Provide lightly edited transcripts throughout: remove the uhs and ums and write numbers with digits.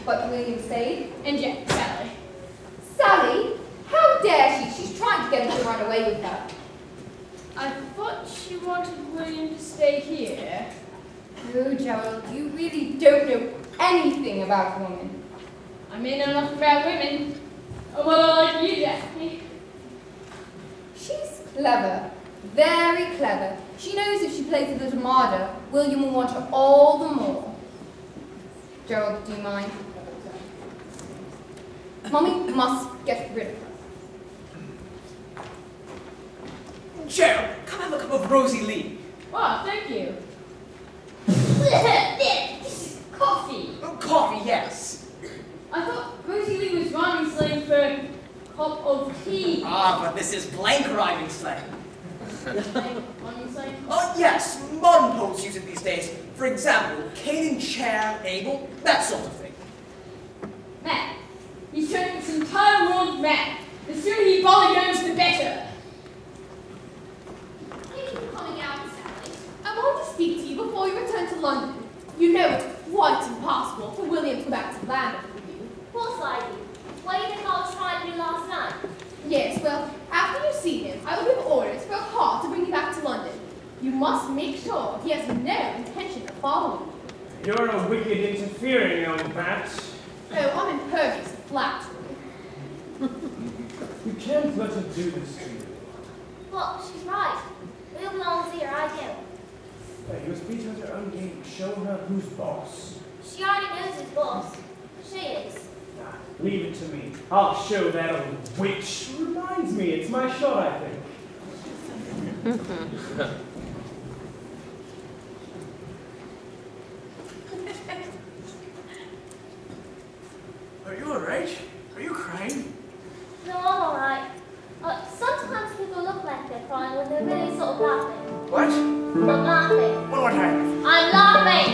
But William stayed? And yet, Sally. Sally? How dare she? She's trying to get him to run away with her. I thought she wanted William to stay here. Oh, Gerald, you really don't know anything about women. I may know enough about women. Oh, well, I like you, Daphne. She's clever. Very clever. She knows if she plays the little martyr, William will want her all the more. Gerald, do you mind? Mummy must get rid of her. Gerald, come have a cup of Rosie Lee. Oh, thank you. This is coffee. Oh, coffee, yes. I thought Rosie Lee was rhyming slang for cup of tea. Ah, but this is blank rhyming slang. Rhyming slang? Oh, yes, modern poets use it these days. For example, Cain and Chair, Abel, that sort of thing. Mad. He's turning this entire world mad. The sooner he bolly goes, the better. Thank you for coming out, Sally. I want to speak to you before you return to London. You know it's quite impossible for William to go back to Lambeth with you. Of course I do. What do you think I was trying to do last night? Yes, well, after you see him, I will give orders for a car to bring you back to London. You must make sure he has no intention of following you. You're a wicked interfering young bat. Oh, I'm impervious to flattery. You can't let her do this to you. Well, she's right. Will belongs here, I do. You must beat her at her own game. Show her who's boss. She already knows who's boss. She is. Ah, leave it to me. I'll show that old witch. Reminds me, it's my shot, I think. Are you alright? Are you crying? No, I'm alright. Sometimes people look like they're crying when they're really sort of laughing. What? I'm laughing. One more time. I'm laughing!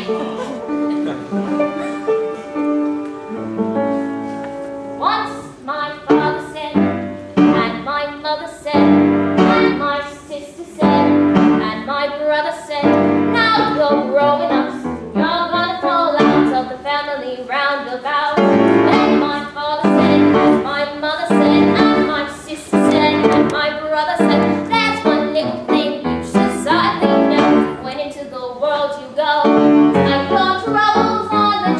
Once my father said, and my mother said, and my sister said, and my brother said, now you're growing up, you're gonna fall out of the family roundabout. And my father said, and my mother said, and my sister said, and my brother said, there's one little thing you should certainly know. When into the world you go, and your troubles on the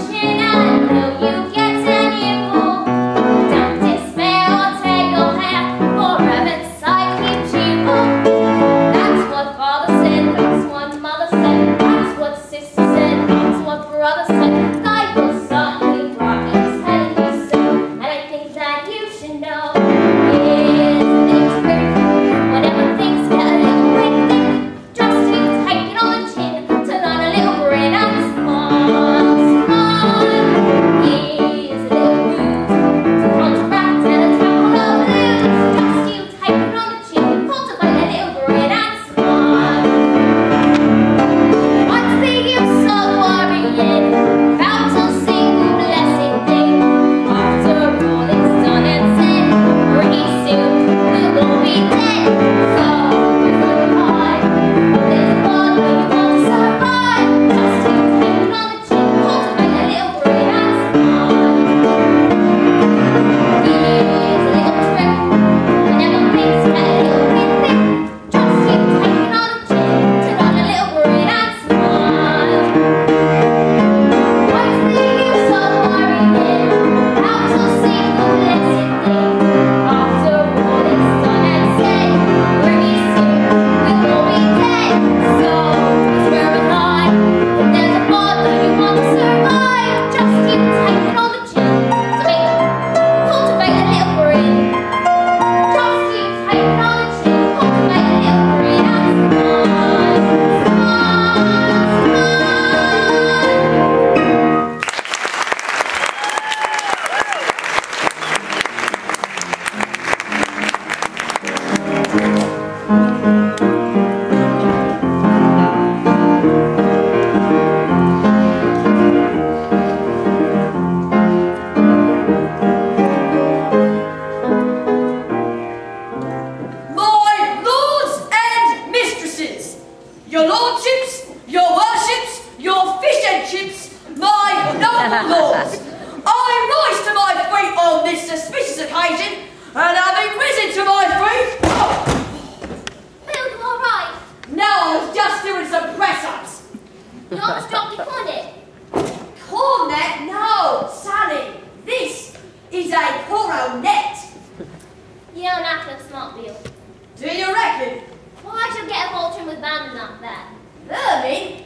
occasion and having risen to my feet. Bill, you all right? No, I was just doing some press-ups. You almost dropped your cornet. Cornet? No, Sally. This is a coronet. You don't act like smart, Bill. Do you reckon? Why'd you get a Voltron with vermin like that? Vermin?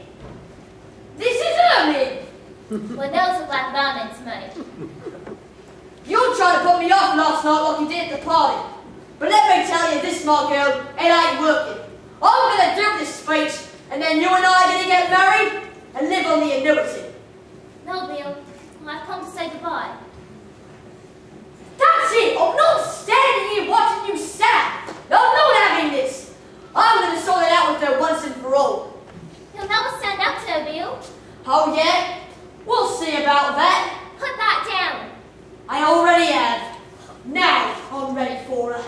This is Ermin. Well, those look like vermin to me. You tried to put me off last night like you did at the party. But let me tell you this, smart girl, it ain't working. I'm gonna do this speech, and then you and I are gonna get married and live on the annuity. No, Bill. I've come to say goodbye. That's it! I'm not standing here watching you sad. I'm not having this. I'm gonna sort it out with her once and for all. You'll never stand up to her, Bill. Oh yeah? We'll see about that. Put that down. I already have. Now I'm ready for her.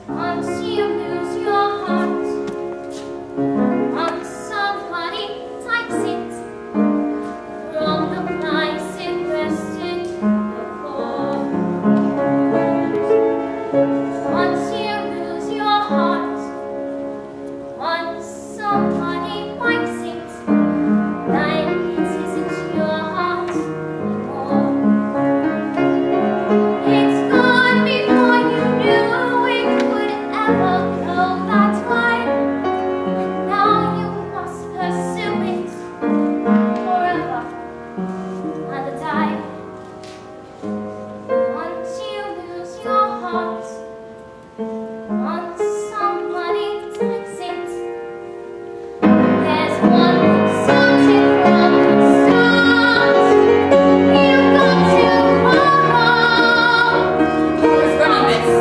Once you lose your heart, once somebody takes it from the place it rested before. Once you lose your heart, once somebody breaks it, then it isn't your heart anymore. It's gone before you knew it could ever go that way. Now you must pursue it forever and a day. Once you lose your heart, once somebody takes it, there's one who started from the start. You've got to follow. Who's running this?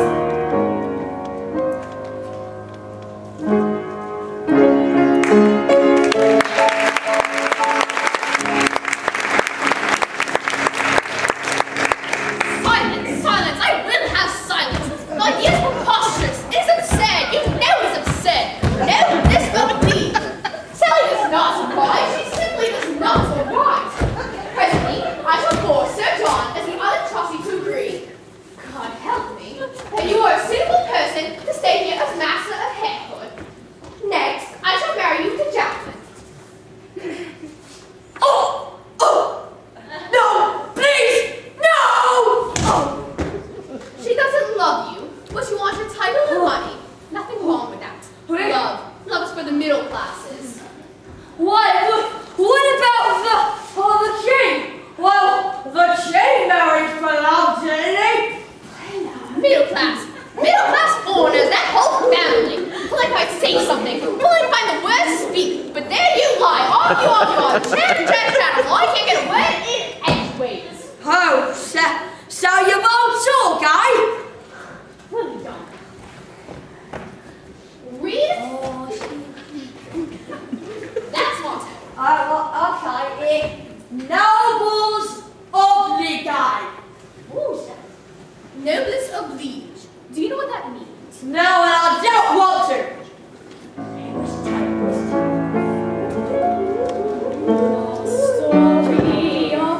Silence! Silence! I will have silence! The idea is preposterous! It is absurd! You know it is absurd! No, this won't be! Sally does not surprise, she simply does not surprise! Presently, I shall force Sir John as the other trustee to agree, God help me, that you are a suitable person to stay here as master of Harehood. Next, I shall marry you to Jasmine. Oh! Oh! No! Please! No! Oh! She doesn't love you, but you want her title and money. Nothing wrong with that. Love. Love is for the middle classes. What about the king? Well, the king married for love, didn't he? Middle class. Middle class foreigners, that whole family. Like I say something, will I find the words to speak, but there you lie. Argue. Chatter. Well, I can't get a word in edgeways. Oh, so you won't talk, eh? Really don't. Read it. That's motto. Oh, okay. Nobles obligate. Who's that? Noblesse oblige. Do you know what that means? No, and I don't want to. Story of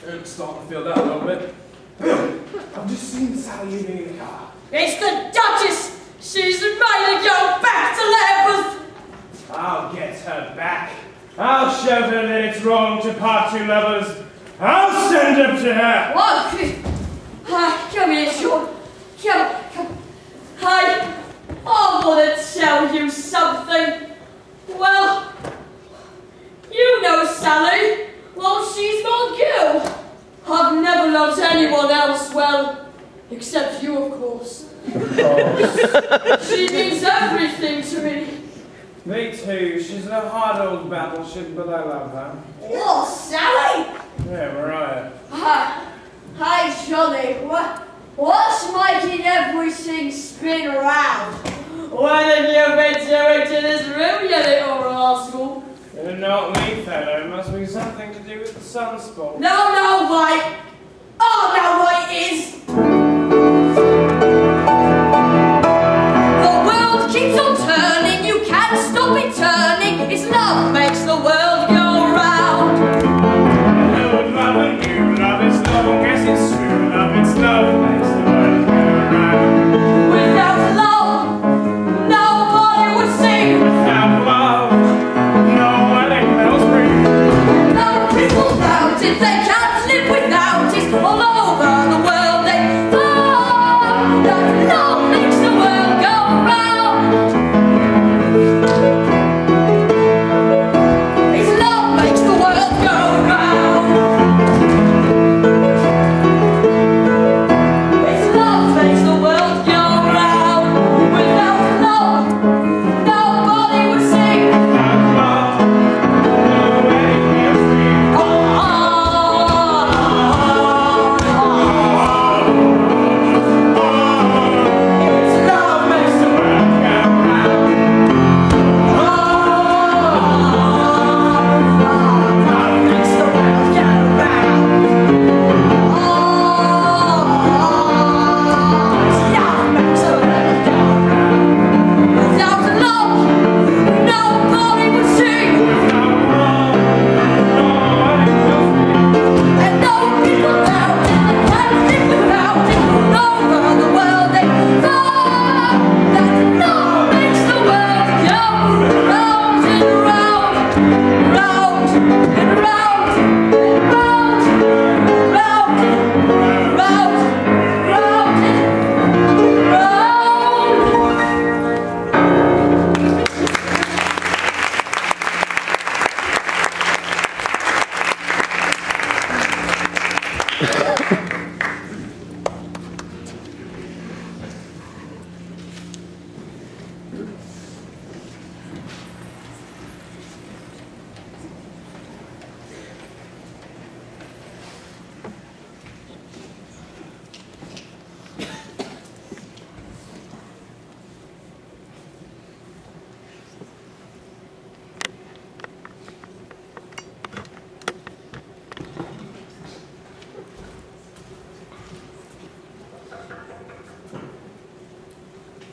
I'm starting to feel that a little bit. I've just seen Sally leaving in the car. It's the Duchess! She's ready to go back to Lambeth! I'll get her back. I'll show her that it's wrong to part two lovers. I'll stand up to her. What? Come here, Sean. Come. I want to tell you something. Well, you know Sally. Well, she's my girl. I've never loved anyone else well, except you, of course. She means everything to me. Me too. She's a hard old battleship, but I love her. Oh, Sally! Yeah, Mariah. Hi, Johnny. What's making everything spin around? What have you been doing to this room, you little rascal? Not me, fellow. It must be something to do with the sunspot. No, wait. Oh, no, wait, is. The world keeps on turning. You can't stop it turning. It's love makes the world go round. Lord, loving you, love is long as it's true. Love is love makes the world go round. Without love, nobody would sing. Without love, nobody else breathes. No people doubt it, they can't live without it. All over the world they thought that love makes the world go round. It's love makes the world go round. It's love makes the world go round. Without love, nobody would sing. Without love, nobody else breathes. It's love makes the world go round. Love makes the world go round. Love makes the world go round. Without love, nobody would sing. Without love, nobody else breathes. And no people doubt it, they can't live without it. All over the world they thought that love makes the world go round and round, round and round and round, round and round, round and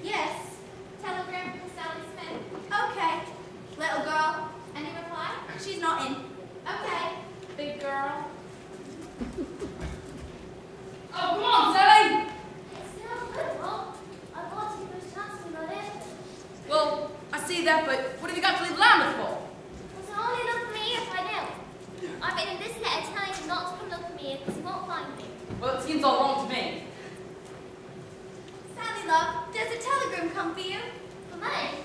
Yes. Telegram from Sally Smith. Okay. Little girl. Any reply? She's not in. Okay. Big girl. Oh, come on, Sally! It's still good, Mom. I've got to give it a chance to my left. Well, I see that, but what have you got to leave Lambeth for? It's only look for me if I know. I've been in this letter telling him not to come look for me because he won't find me. Well, it seems all wrong to me. Sally, love, does a telegram come for you? For me?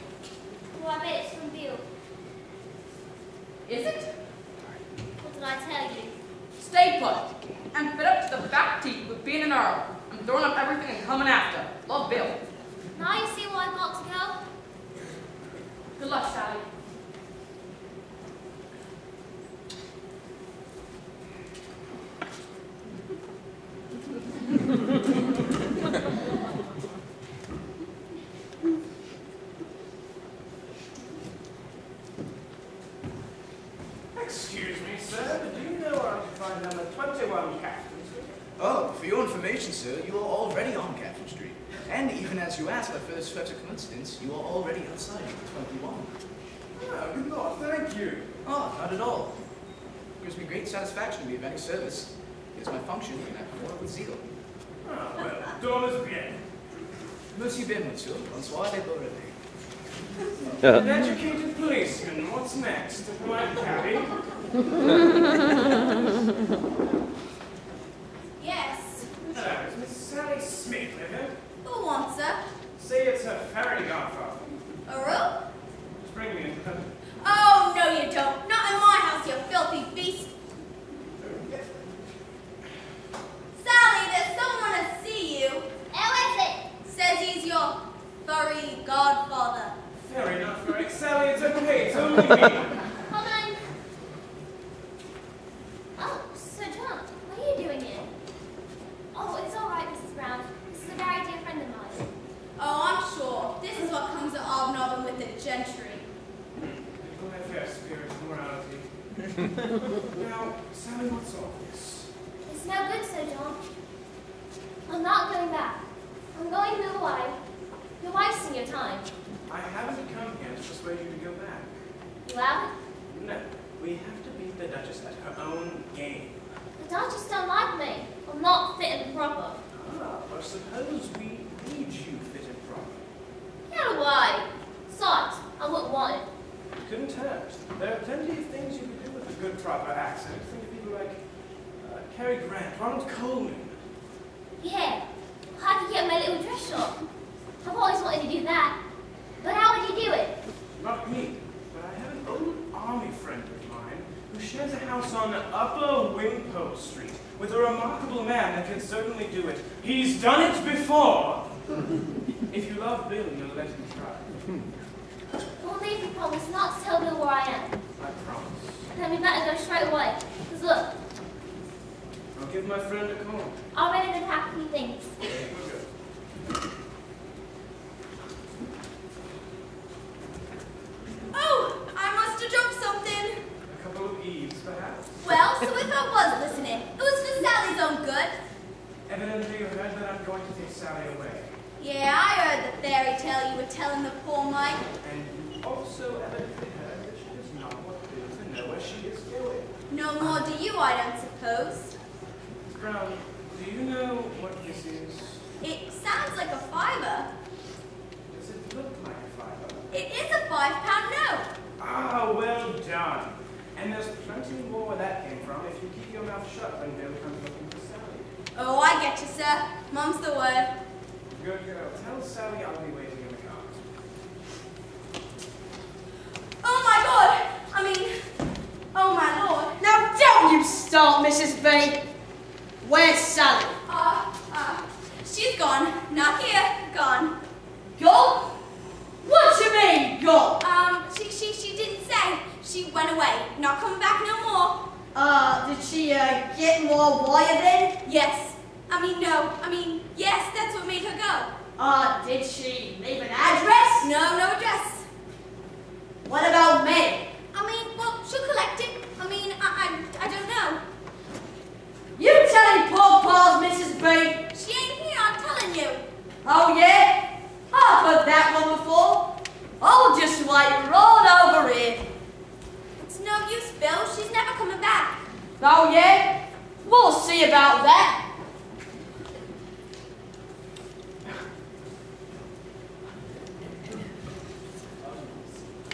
Well, I bet it's from Bill. Is it? What did I tell you? Stay put. I'm fed up to the back teeth with being an earl. I'm throwing up everything and coming after. Love, Bill. Now you see why I've got to go? Good luck, Sally. Excuse me, sir, but do you know where I can find number 21 Captain Street? Oh, for your information, sir, you are already on Captain Street. And even as you asked by first such a coincidence, you are already outside 21. Oh, good Lord, thank you. Oh, not at all. gives me great satisfaction to be of any service. It is my function, and I perform it with zeal. Ah, well, dollars bien. Merci bien, monsieur. Bonsoir, les beaux An educated policeman. What's next? My cabby? Yes. Hello, is Miss Sally Smith living? Who wants her? Say it's her fairy godfather. A room? Just bring me in. Oh, no you don't. Not in my house, you filthy beast. Sally, there's someone to see you. Who is it? Says he's your furry godfather. Fairy, not fairy. Sally, it's okay. It's only me. Hold on. Oh, Sir John, what are you doing here? Oh, it's all right, Mrs. Brown. This is a very dear friend of mine. Oh, I'm sure. This is what comes of hobnobbing with the gentry. My fair spirit, morality. Now, Sally, what's all this? It's no good, Sir John. I'm not going back. I'm going to Hawaii. You're wasting your time. I haven't come here to persuade you to go back. You haven't? No, we have to beat the Duchess at her own game. The Duchess don't like me. I'm not fit and proper. Ah, well, suppose we made you fit and proper. Get away. Besides, I wouldn't want it. Couldn't hurt. There are plenty of things you could do with a good proper accent. Think of people like Cary Grant, Ronald Colman. Yeah, I could get my little dress shop. I've always wanted to do that. But how would you do it? Not me, but I have an old army friend of mine who shares a house on Upper Wimpole Street with a remarkable man that can certainly do it. He's done it before. If you love Bill, you'll let him try. Well, leave you promise not to tell Bill where I am. I promise. Then we better go straight away. Because look, I'll give my friend a call. I'm ready to pack a few things. We're good. Oh, I must have dropped something. A couple of Eves, perhaps? Well, so if I was listening, it was for Sally's own good. Evidently you heard that I'm going to take Sally away. Yeah, I heard the fairy tale you were telling the poor mite. And you also evidently heard that she does not want Bill to know where she is going. No more do you, I don't suppose. Miss Brown, do you know what this is? It sounds like a fiver. Does it look like a fiver? It is a £5 note. Ah, well done. And there's plenty more where that came from if you keep your mouth shut when Bill comes looking for Sally. Oh, I get you, sir. Mum's the word. Good girl. Tell Sally I'll be waiting in the car. Oh my God! I mean, oh my Lord. Now don't you start, Mrs. B. Where's Sally? She's gone. Not here. Gone. Gone? What do you mean, gone? She didn't say. She went away. Not coming back no more. Did she, get more wire then? Yes. No. Yes, that's what made her go. Did she leave an address? No address. What about me? Well, she'll collect it. I don't know. You telling poor paws, Mrs. B? She ain't here, I'm telling you. Oh, yeah? I've heard that one before. I'll just wait right over here. It's no use, Bill. She's never coming back. Oh, yeah? We'll see about that.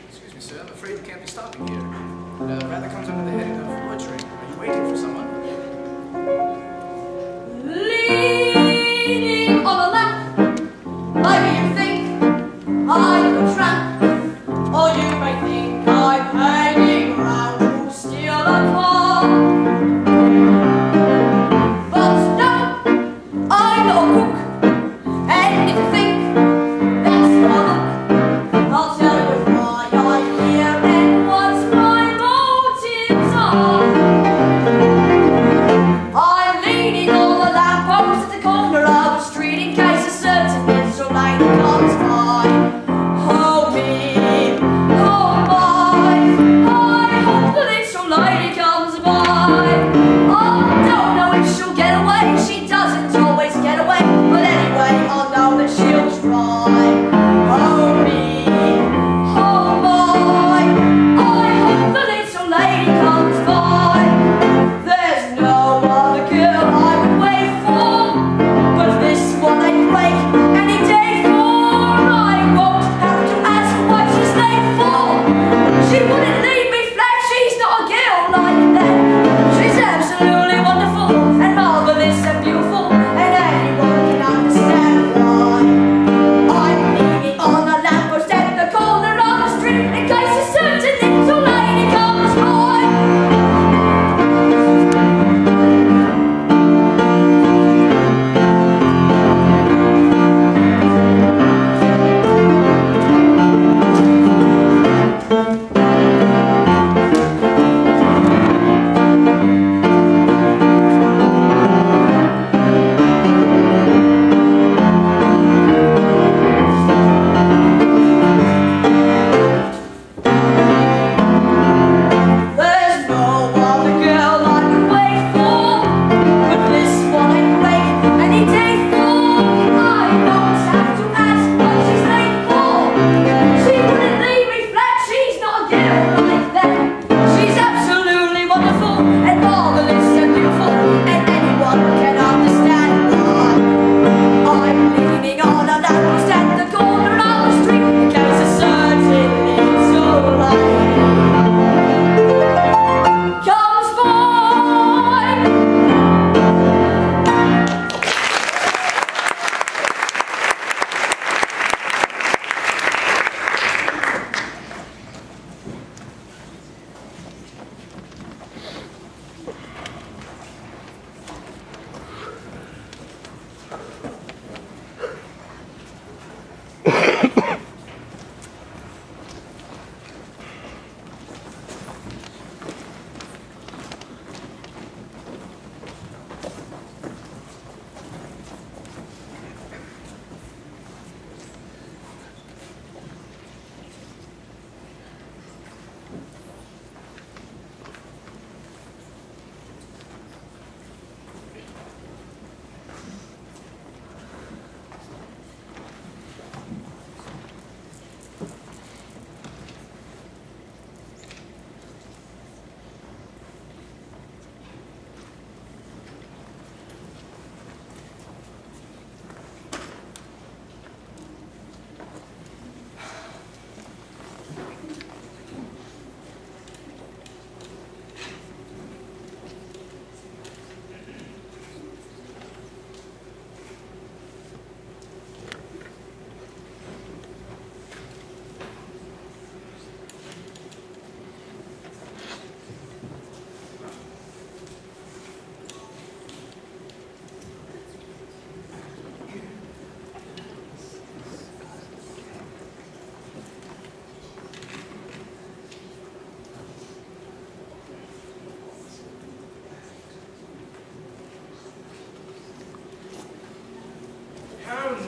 Excuse me, sir. I'm afraid we can't be stopping here. It rather comes under the heading of loitering. Are you waiting for someone? Leaning on a lamp, maybe you think I'm a tramp, or you may think I'm hanging round to steal a car. But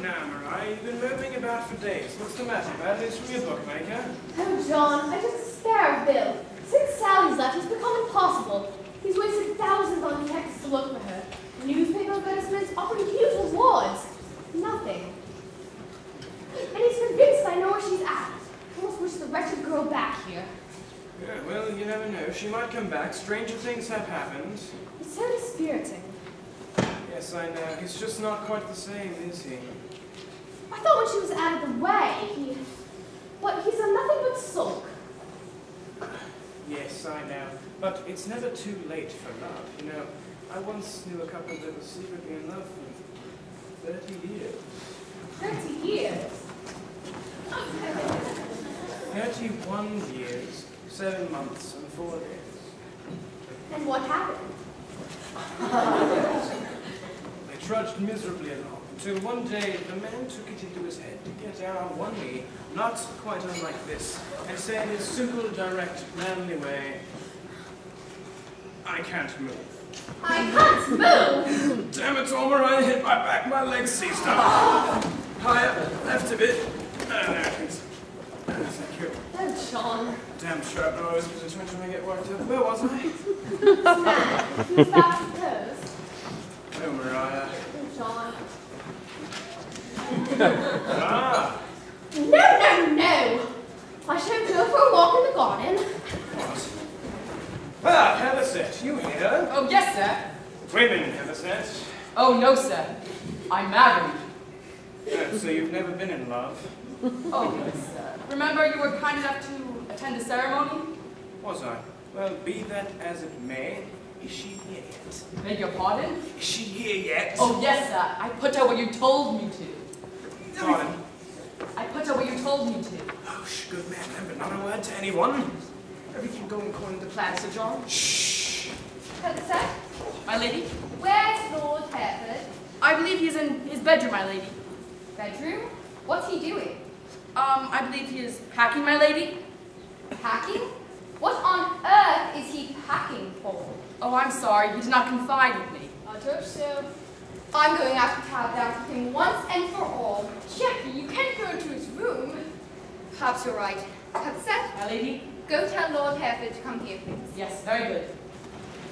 now, Mariah. You've been moping about for days. What's the matter? Bad news from your bookmaker? Oh, John, I just despair of Bill. Since Sally's left, it's become impossible. He's wasted thousands on detectives to look for her. Newspaper advertisements offering huge rewards. Nothing. And he's convinced I know where she's at. I almost wish the wretched girl back here. Yeah, well, you never know. She might come back. Stranger things have happened. It's so dispiriting. Yes, I know. He's just not quite the same, is he? I thought when she was out of the way, but he's done nothing but sulk. Yes, I know. But it's never too late for love. You know, I once knew a couple that was secretly in love for 30 years. 30 years? 31 years, 7 months, and 4 days. And what happened? They trudged miserably along, until one day the man took it into his head to get down on one knee, not quite unlike this, and say in his simple, direct, manly way, "I can't move." I can't move! Damn it, Homer, I hit my back, my legs seized up. Higher, left a bit. There it is. Thank you. Oh, John. Damn sharp nose, because it's when I get worked up. Where was I? Man, he was about to propose. Oh, Mariah. Oh, John. Ah! No! I shall go for a walk in the garden. What? Ah, Heatherset, you here? Oh, yes, sir. Women, Heatherset. Oh, no, sir. I'm married. So you've never been in love? Oh, yes, sir. Remember you were kind enough to attend the ceremony? Was I? Well, be that as it may, is she here yet? Beg your pardon? Is she here yet? Oh, yes, sir. I put her where you told me to. Pardon? I put her where you told me to. Oh, good man, remember, not a word to anyone. Everything going according to plan, Sir John? Shh. Heatherset, My lady? where's Lord Hereford? I believe he's in his bedroom, my lady. Bedroom? What's he doing? I believe he is packing, my lady. Packing? What on earth is he packing for? Oh, I'm sorry. He did not confide with me. I hope so. I'm going after Cal down with him once and for all. Jackie, you can't go into his room. Perhaps you're right. Heatherset, My lady? go tell Lord Hereford to come here, please. Yes, very good.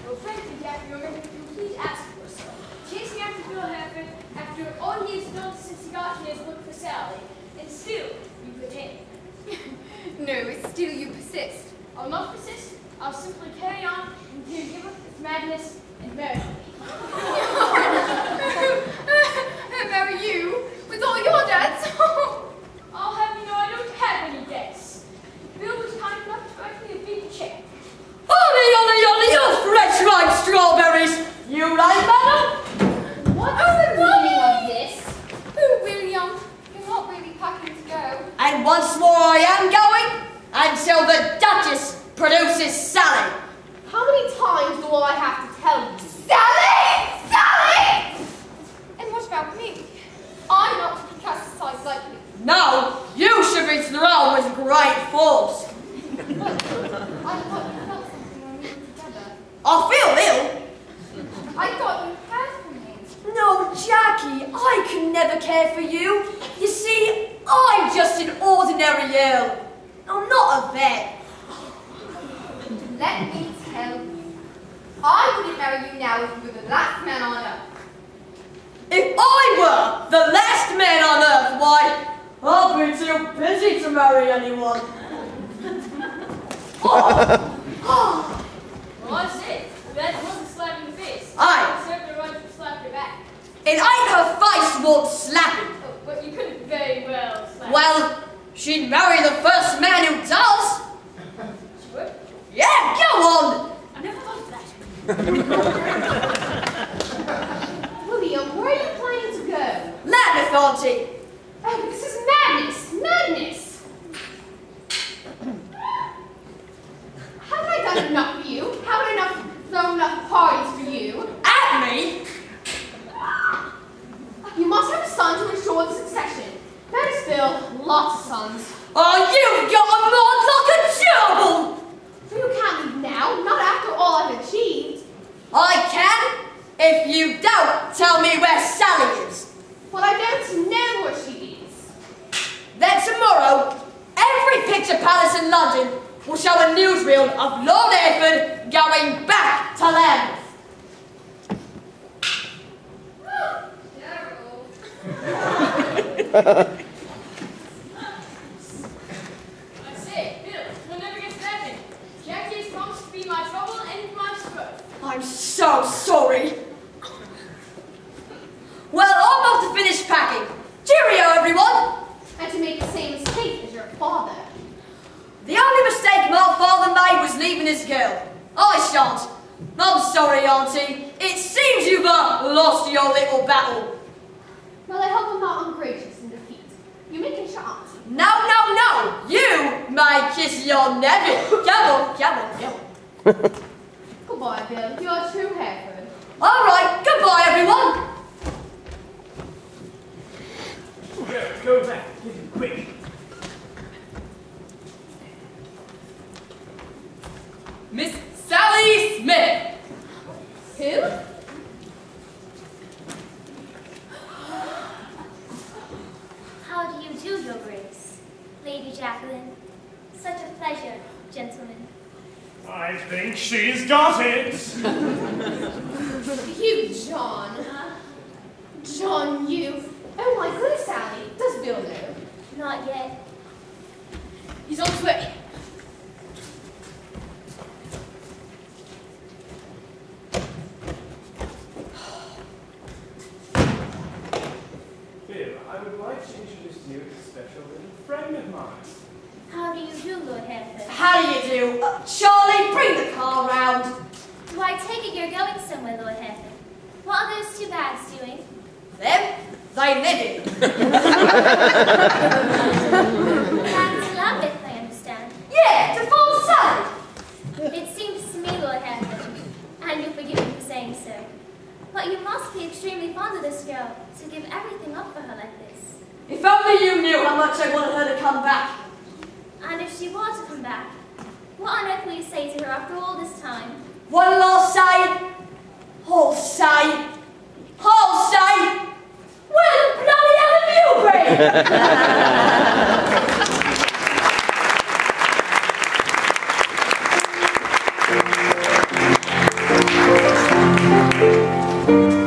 Well, frankly, Jackie, you're making a complete ass of yourself. Chasing after Bill Hereford after all he has done since he got here is look for Sally. And still, you pretend. No, still you persist. I'll not persist. I'll simply carry on until you give up this madness and marry me. Marry you? With all your debts? I'll have you know I don't have any debts. Bill was kind enough to write me a big check. Ollie, you fresh ripe strawberries! You right, madam? What's the meaning of this? Oh, William, you're not really packing to go. And once more I am going, until the Duchess produces Sally. How many times do I have to tell you? Sally! Sally! And what about me? I'm not to be cast aside lightly. No, you should be thrown with great force. Look, I thought you felt something when we were together. I feel ill. I thought you cared for me. No, Jackie, I could never care for you. You see, I'm just an ordinary ill. I'm not a vet. Let me tell you, I wouldn't marry you now if you were the last man on earth. If I were the last man on earth, why, I'll be too busy to marry anyone. Well, I said, that wasn't slap in the face. Aye. I served her right to slap your back. It ain't her face won't slap it. Oh, but you couldn't very well slap Well, she'd marry the first man who does. She would? Yeah, go on. I never thought of that. William, where are you planning to go? Latin Auntie. Oh, this is madness! Madness! Haven't I done enough for you? Haven't I thrown enough parties for you? At me? You must have a son to ensure the succession. That is still lots of sons. Oh, you've got a mind like a gerbil. But you can't leave now, not after all I've achieved. I can, if you don't tell me where Sally is. Well, I don't know where Palace in London will show a newsreel of Lord Hereford going back to Lambeth. I say, Bill, you'll never get to heaven. Jackie has promised to be my trouble and my spur. I'm so sorry. Well, I'm off to finish packing. Cheerio, everyone. And to make the same mistake as your father. The only mistake my father made was leaving his girl. I shan't. I'm sorry, Auntie. It seems you've lost your little battle. Well, I hope I'm not ungracious in defeat. You may kiss your auntie. No, no, no. You may kiss your nephew. Come on, come on, come on. Goodbye, Bill. You are true Hereford. All right, goodbye, everyone. Go back. Get him quick. Miss Sally Smith. Who? How do you do, Your Grace? Lady Jacqueline. Such a pleasure, gentlemen. I think she's got it. You, John. John, you. Oh my goodness, Sally. Does Bill know? Not yet. He's on his way. Bill, I would like to introduce you to a special little friend of mine. How do you do, Lord Hereford? How do you do? Charlie, bring the car round. Do I take it you're going somewhere, Lord Hereford? What are those two bags doing? Them? They live in. Bags to Lambeth, I understand. Yeah, to Farm Sally. It seems to me, Lord Hereford, and you'll forgive me for saying so, but you must be extremely fond of this girl to give everything up for her like this. If only you knew how much I wanted her to come back. And if she were to come back, what on earth will you say to her after all this time? What'll I say? I'll say. I'll say. Where the bloody hell have you been?